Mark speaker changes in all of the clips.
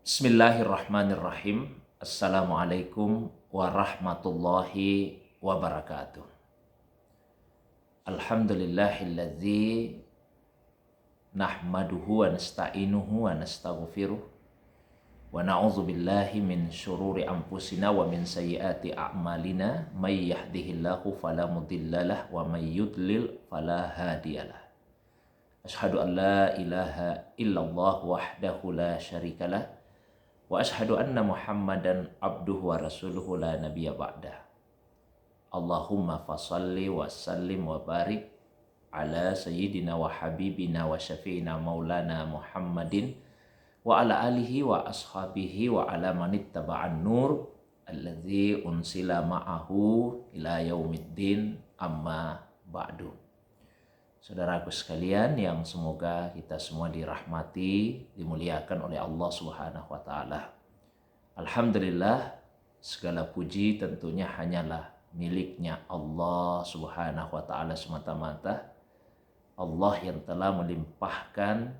Speaker 1: Bismillahirrahmanirrahim. Assalamualaikum warahmatullahi wabarakatuh. Alhamdulillahilladzi nahmaduhu wa nasta'inuhu wa nastaghfiruh wa na'udzu billahi min syururi anfusina wa min sayyiati a'malina may yahdihillahu fala mudhillalah wa may yudlil fala hadiyalah. Asyhadu an la ilaha illallah wahdahu la syarikalah wa ashhadu anna Muhammadan abduhu wa rasuluhu la nabiyya ba'dah. Allahumma fasalli wa sallim wa barik ala sayyidina wa habibina wa syafi'ina maulana Muhammadin wa ala alihi wa ashabihi wa ala manittaba'an nur alladzi unsila ma'ahu ila yaumiddin amma ba'du. Saudaraku sekalian yang semoga kita semua dirahmati, dimuliakan oleh Allah Subhanahu wa taala. Alhamdulillah, segala puji tentunya hanyalah miliknya Allah Subhanahu wa taala semata-mata. Allah yang telah melimpahkan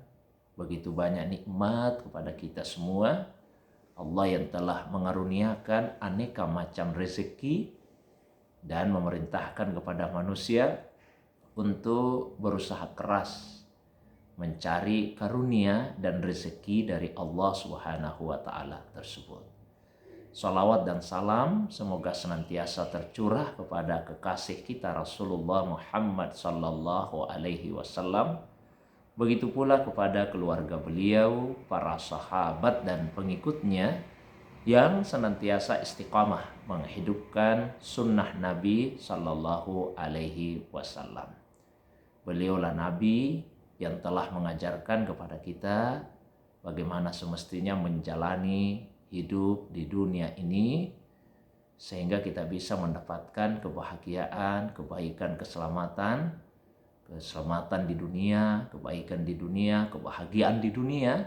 Speaker 1: begitu banyak nikmat kepada kita semua. Allah yang telah mengaruniakan aneka macam rezeki dan memerintahkan kepada manusia untuk berusaha keras mencari karunia dan rezeki dari Allah Subhanahu wa taala tersebut. Salawat dan salam semoga senantiasa tercurah kepada kekasih kita Rasulullah Muhammad sallallahu alaihi wasallam. Begitu pula kepada keluarga beliau, para sahabat dan pengikutnya yang senantiasa istiqamah menghidupkan sunnah Nabi sallallahu alaihi wasallam. Beliaulah Nabi yang telah mengajarkan kepada kita bagaimana semestinya menjalani hidup di dunia ini sehingga kita bisa mendapatkan kebahagiaan, kebaikan, keselamatan di dunia, kebaikan di dunia, kebahagiaan di dunia,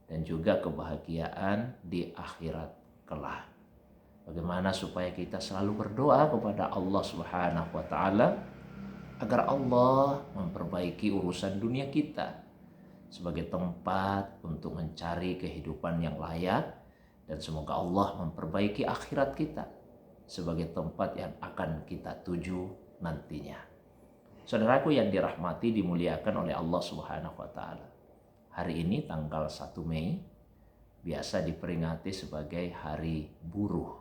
Speaker 1: dan juga kebahagiaan di akhirat kelak. Bagaimana supaya kita selalu berdoa kepada Allah Subhanahu wa taala agar Allah memperbaiki urusan dunia kita sebagai tempat untuk mencari kehidupan yang layak, dan semoga Allah memperbaiki akhirat kita sebagai tempat yang akan kita tuju nantinya. Saudaraku yang dirahmati, dimuliakan oleh Allah Subhanahu wa taala. Hari ini tanggal 1 Mei biasa diperingati sebagai Hari Buruh.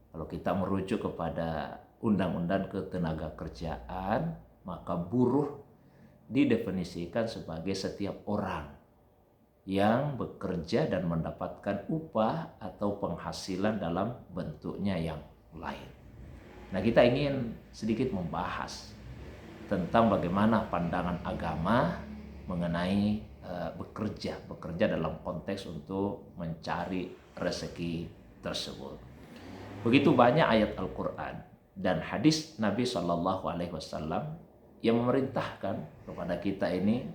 Speaker 1: Kalau kita merujuk kepada Undang-Undang Ketenagakerjaan, maka buruh didefinisikan sebagai setiap orang yang bekerja dan mendapatkan upah atau penghasilan dalam bentuknya yang lain. Nah, kita ingin sedikit membahas tentang bagaimana pandangan agama mengenai bekerja dalam konteks untuk mencari rezeki tersebut. Begitu banyak ayat Al-Quran dan hadis Nabi Shallallahu Alaihi Wasallam yang memerintahkan kepada kita ini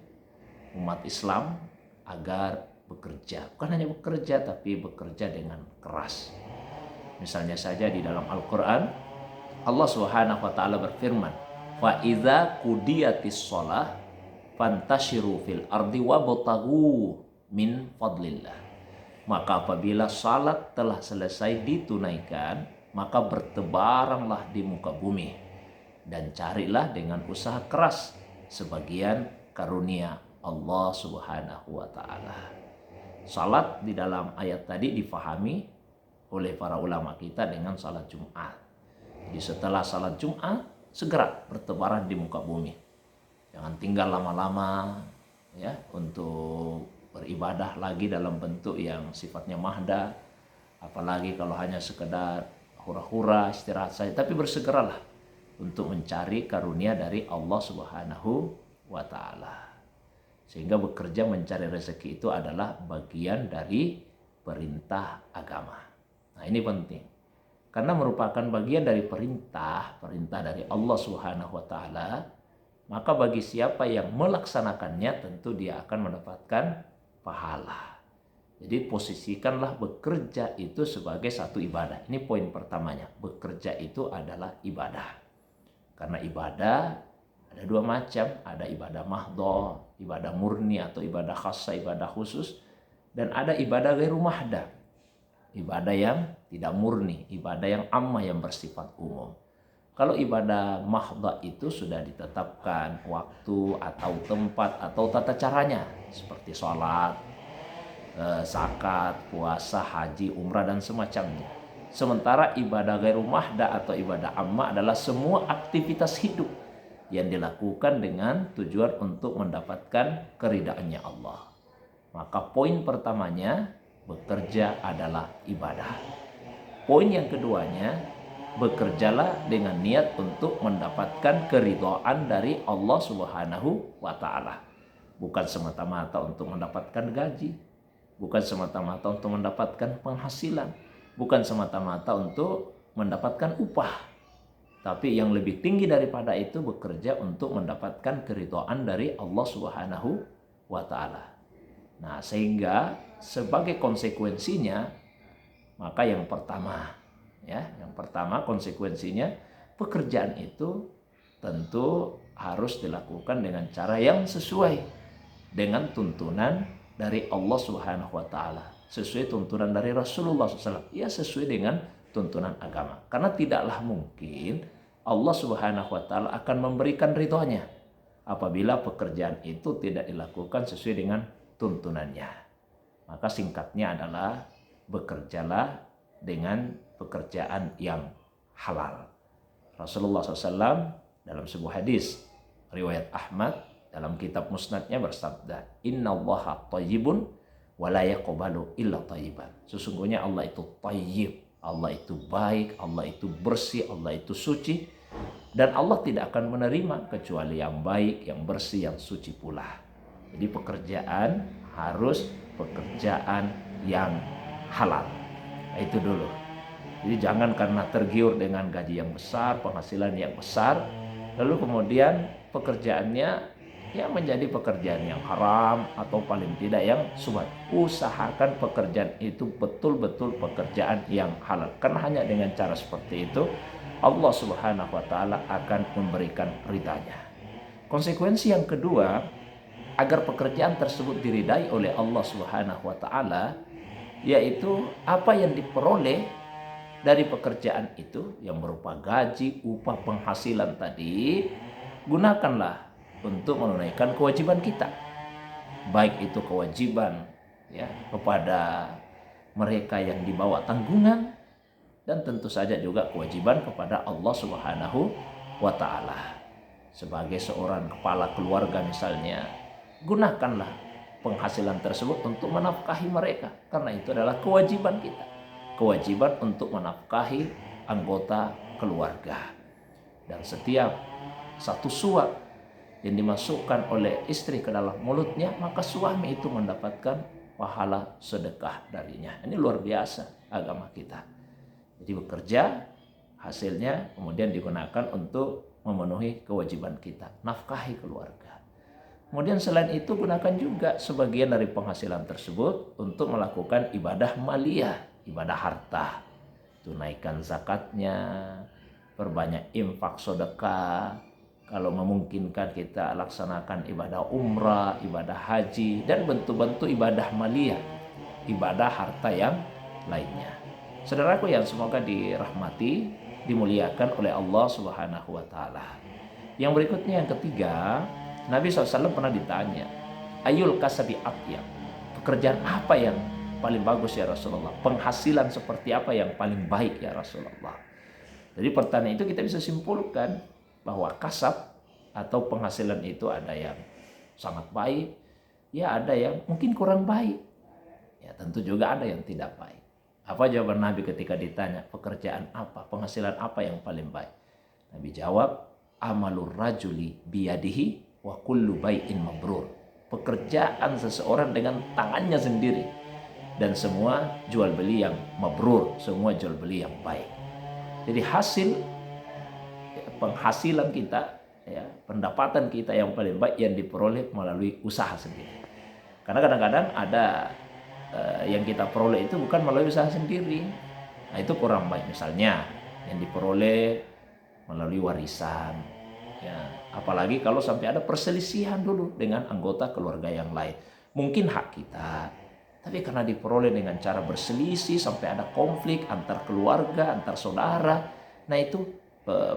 Speaker 1: umat Islam agar bekerja, bukan hanya bekerja tapi bekerja dengan keras. Misalnya saja di dalam Al-Quran Allah Subhanahu Wa Taala berfirman, fa idza qudiyatis shalah fantashiru fil ardi wabtaghu min fadlillah. Maka apabila salat telah selesai ditunaikan, maka bertebaranlah di muka bumi dan carilah dengan usaha keras sebagian karunia Allah Subhanahu wa taala. Salat di dalam ayat tadi difahami oleh para ulama kita dengan salat Jumat. Jadi setelah salat Jumat segera bertebaran di muka bumi. Jangan tinggal lama-lama ya untuk beribadah lagi dalam bentuk yang sifatnya mahdah, apalagi kalau hanya sekedar hura-hura istirahat saja, tapi bersegeralah untuk mencari karunia dari Allah Subhanahu wa taala. Sehingga bekerja mencari rezeki itu adalah bagian dari perintah agama. Nah, ini penting. Karena merupakan bagian dari perintah dari Allah Subhanahu wa taala, maka bagi siapa yang melaksanakannya tentu dia akan mendapatkan pahala. Jadi posisikanlah bekerja itu sebagai satu ibadah. Ini poin pertamanya. Bekerja itu adalah ibadah. Karena ibadah ada dua macam. Ada ibadah mahdhah, ibadah murni atau ibadah khassah, ibadah khusus. dan ada ibadah ghairu mahdah, ibadah yang tidak murni, ibadah yang ammah, yang bersifat umum. Kalau ibadah mahdah itu sudah ditetapkan waktu atau tempat atau tata caranya, seperti sholat, zakat, puasa, haji, umrah, dan semacamnya. Sementara ibadah ghairu mahdah atau ibadah ammah adalah semua aktivitas hidup yang dilakukan dengan tujuan untuk mendapatkan keridhaannya Allah. Maka poin pertamanya, bekerja adalah ibadah. Poin yang keduanya, bekerjalah dengan niat untuk mendapatkan keridhaan dari Allah Subhanahu wa Ta'ala. Bukan semata-mata untuk mendapatkan gaji, bukan semata-mata untuk mendapatkan penghasilan, bukan semata-mata untuk mendapatkan upah. Tapi yang lebih tinggi daripada itu, bekerja untuk mendapatkan keridhaan dari Allah Subhanahu wa Ta'ala. Nah, sehingga sebagai konsekuensinya, maka yang pertama konsekuensinya, pekerjaan itu tentu harus dilakukan dengan cara yang sesuai dengan tuntunan dari Allah Subhanahu wa Ta'ala, sesuai tuntunan dari Rasulullah SAW, ya sesuai dengan tuntunan agama. Karena tidaklah mungkin Allah Subhanahu wa Ta'ala akan memberikan ridhonya apabila pekerjaan itu tidak dilakukan sesuai dengan tuntunannya. Maka singkatnya adalah, bekerjalah dengan pekerjaan yang halal. Rasulullah SAW dalam sebuah hadis riwayat Ahmad dalam kitab musnadnya bersabda, innallaha thayyibun wa la yaqbalu illa thayyiban. Sesungguhnya Allah itu thayyib, Allah itu baik, Allah itu bersih, Allah itu suci, dan Allah tidak akan menerima kecuali yang baik, yang bersih, yang suci pula. Jadi pekerjaan harus pekerjaan yang halal. Itu dulu. Jadi jangan karena tergiur dengan gaji yang besar, penghasilan yang besar, lalu kemudian pekerjaannya menjadi pekerjaan yang haram atau paling tidak yang subhat. Usahakan pekerjaan itu betul-betul pekerjaan yang halal. Karena hanya dengan cara seperti itu Allah Subhanahu wa Ta'ala akan memberikan ridhanya. Konsekuensi yang kedua, agar pekerjaan tersebut diridai oleh Allah Subhanahu wa Ta'ala, yaitu apa yang diperoleh dari pekerjaan itu yang berupa gaji, upah, penghasilan tadi, gunakanlah untuk menunaikan kewajiban kita. Baik itu kewajiban kepada mereka yang dibawa tanggungan, dan tentu saja juga kewajiban kepada Allah Subhanahu wa Ta'ala. Sebagai seorang kepala keluarga misalnya, gunakanlah penghasilan tersebut untuk menafkahi mereka, karena itu adalah kewajiban kita. Kewajiban untuk menafkahi anggota keluarga. Dan setiap satu suap yang dimasukkan oleh istri ke dalam mulutnya, maka suami itu mendapatkan pahala sedekah darinya. Ini luar biasa agama kita. Jadi bekerja, hasilnya kemudian digunakan untuk memenuhi kewajiban kita, nafkahi keluarga. Kemudian selain itu, gunakan juga sebagian dari penghasilan tersebut untuk melakukan ibadah maliyah, ibadah harta. Tunaikan zakatnya, perbanyak infak sedekah. Kalau memungkinkan kita laksanakan ibadah umrah, ibadah haji, dan bentuk-bentuk ibadah maliyah, ibadah harta yang lainnya. Saudaraku yang semoga dirahmati, dimuliakan oleh Allah Subhanahu wa Ta'ala. Yang berikutnya, yang ketiga, Nabi SAW pernah ditanya, ayul kasabi atyab, pekerjaan apa yang paling bagus ya Rasulullah? Penghasilan seperti apa yang paling baik ya Rasulullah? Jadi pertanyaan itu kita bisa simpulkan bahwa kasab atau penghasilan itu ada yang sangat baik, ya ada yang mungkin kurang baik, ya tentu juga ada yang tidak baik. Apa jawaban Nabi ketika ditanya pekerjaan apa, penghasilan apa yang paling baik? Nabi jawab, amalur rajuli biyadihi wa kullu bai'in mabrur. Pekerjaan seseorang dengan tangannya sendiri, dan semua jual beli yang mabrur, semua jual beli yang baik. Jadi hasil penghasilan kita, pendapatan kita yang paling baik yang diperoleh melalui usaha sendiri. Karena kadang-kadang ada yang kita peroleh itu bukan melalui usaha sendiri. Nah, itu kurang baik. Misalnya yang diperoleh melalui warisan, apalagi kalau sampai ada perselisihan dulu dengan anggota keluarga yang lain. Mungkin hak kita, Tapi karena diperoleh dengan cara berselisih sampai ada konflik antar keluarga, antar saudara, nah itu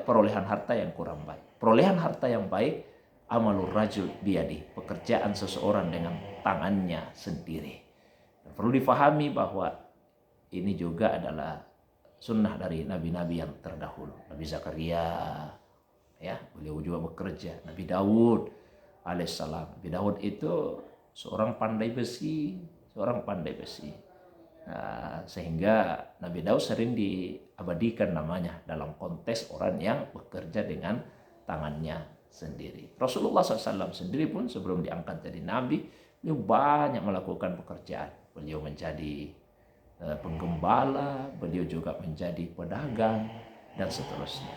Speaker 1: perolehan harta yang kurang baik. Perolehan harta yang baik, amalur rajul biyadi, pekerjaan seseorang dengan tangannya sendiri. Dan perlu difahami bahwa ini juga adalah sunnah dari nabi-nabi yang terdahulu. Nabi Zakaria, ya, beliau juga bekerja. Nabi Daud alaihissalam. Nabi Daud itu seorang pandai besi. Nah, sehingga Nabi Daud sering diabadikan namanya dalam konteks orang yang bekerja dengan tangannya sendiri. Rasulullah SAW sendiri pun sebelum diangkat jadi Nabi, beliau banyak melakukan pekerjaan. Beliau menjadi penggembala, beliau juga menjadi pedagang, dan seterusnya.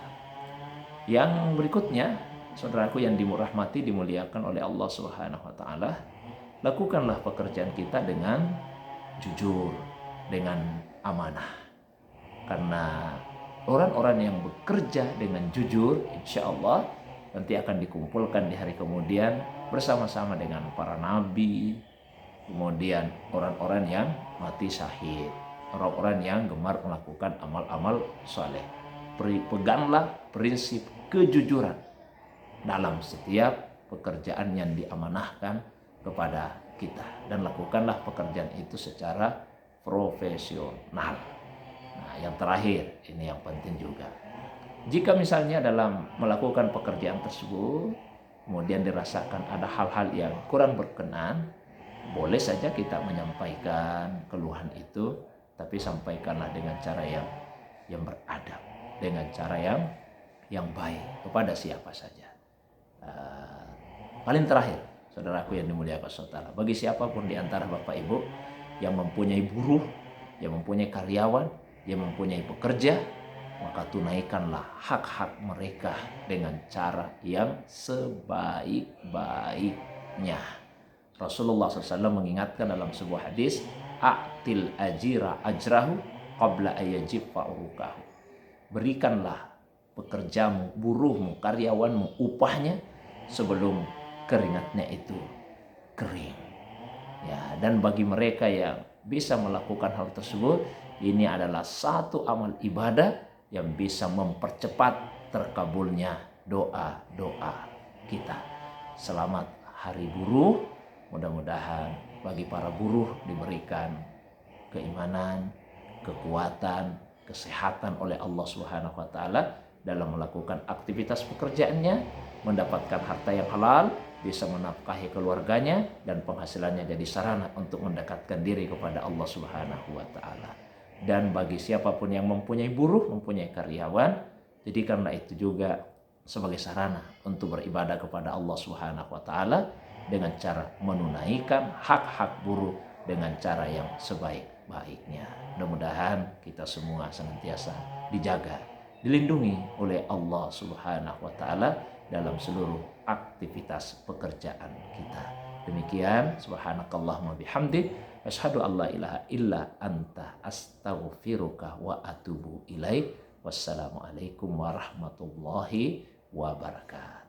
Speaker 1: Yang berikutnya, saudaraku yang dirahmati, dimuliakan oleh Allah Subhanahu wa taala, lakukanlah pekerjaan kita dengan jujur, dengan amanah. Karena orang-orang yang bekerja dengan jujur, insya Allah nanti akan dikumpulkan di hari kemudian bersama-sama dengan para nabi, kemudian orang-orang yang mati syahid, orang-orang yang gemar melakukan amal-amal soleh. Peganglah prinsip kejujuran dalam setiap pekerjaan yang diamanahkan kepada kita, dan lakukanlah pekerjaan itu secara profesional. Nah, yang terakhir, ini yang penting juga. Jika misalnya dalam melakukan pekerjaan tersebut kemudian dirasakan ada hal-hal yang kurang berkenan, boleh saja kita menyampaikan keluhan itu, tapi sampaikanlah dengan cara yang beradab, dengan cara yang baik kepada siapa saja. Paling terakhir, saudaraku yang dimuliakan Allah, bagi siapapun di antara Bapak Ibu yang mempunyai buruh, yang mempunyai karyawan, yang mempunyai pekerja, maka tunaikanlah hak-hak mereka dengan cara yang sebaik-baiknya. Rasulullah SAW mengingatkan dalam sebuah hadis, a'til ajira ajrahu qabla ayajiffa urukahu. Berikanlah pekerjamu, buruhmu, karyawanmu upahnya sebelum keringatnya itu kering. Ya, dan bagi mereka yang bisa melakukan hal tersebut, ini adalah satu amal ibadah yang bisa mempercepat terkabulnya doa-doa kita. Selamat Hari Buruh. Mudah-mudahan bagi para buruh diberikan keimanan, kekuatan, kesehatan oleh Allah Subhanahu wa taala dalam melakukan aktivitas pekerjaannya, mendapatkan harta yang halal, bisa menafkahi keluarganya, dan penghasilannya jadi sarana untuk mendekatkan diri kepada Allah Subhanahu wa taala. Dan bagi siapapun yang mempunyai buruh, mempunyai karyawan, jadikanlah itu juga sebagai sarana untuk beribadah kepada Allah Subhanahu wa taala dengan cara menunaikan hak-hak buruh dengan cara yang sebaik-baiknya. Mudah-mudahan kita semua senantiasa dijaga, dilindungi oleh Allah Subhanahu wa taala dalam seluruh aktivitas pekerjaan kita. Demikian, subhanakallahumma bihamdik, asyhadu an la ilaha illa anta, astaghfiruka wa atubu ilaik. Wassalamualaikum warahmatullahi wabarakatuh.